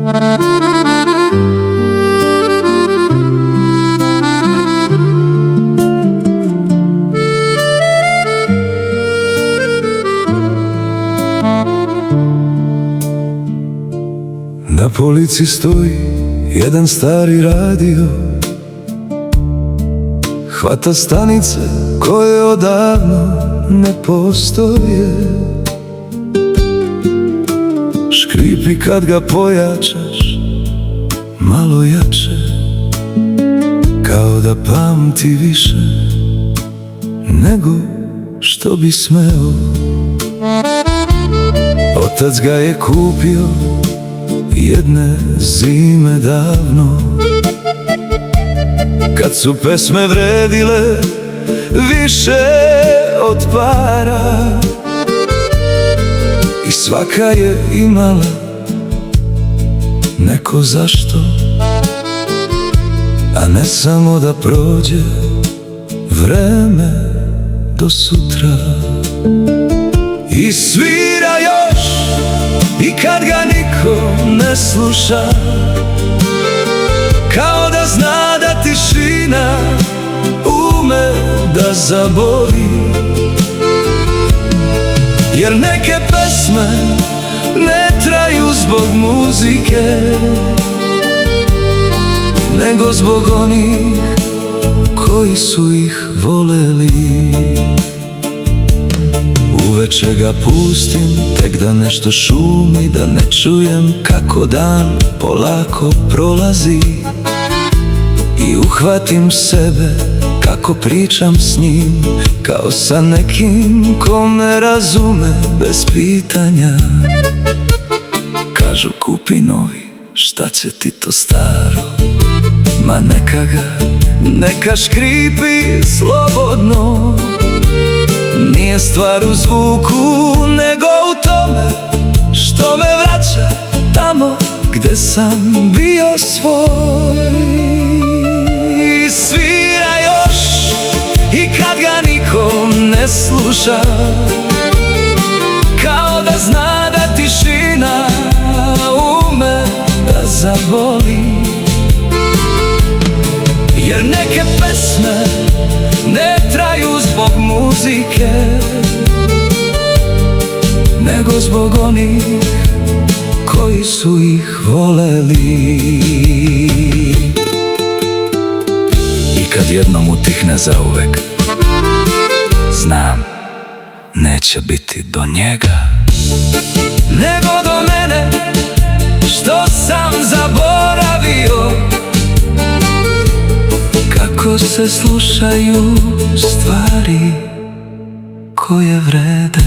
Na polici stoji jedan stari radio, hvata stanice koje odavno ne postoje. Škripi kad ga pojačaš malo jače, kao da pamti više nego što bi smeo. Otac ga je kupio jedne zime davno, kad su pesme vredile više od para, i svaka je imala neko zašto, a ne samo da prođe vreme do sutra. I svira još i kad ga niko ne sluša, kao da zna da tišina ume da zaboli. Jer neke pesme ne traju zbog muzike, nego zbog onih koji su ih voleli. Uveče ga pustim, tek da nešto šumi, da ne čujem kako dan polako prolazi. I uhvatim sebe kako pričam s njim, kao sa nekim ko me razume bez pitanja. Kažu kupi novi, šta će ti to staro? Ma neka ga, neka škripi slobodno. Nije stvar u zvuku, nego u tome što me vraća tamo gde sam bio svoj. I svira još i kad ga niko ne sluša, kao da zna da tišina ume da zaboli. Jer neke pesme ne traju zbog muzike, nego zbog onih koji su ih voleli. I kad jednom utihne zauvek, znam, neće biti do njega, nego do mene, što sam zaboravio kako se slušaju stvari koje vrede.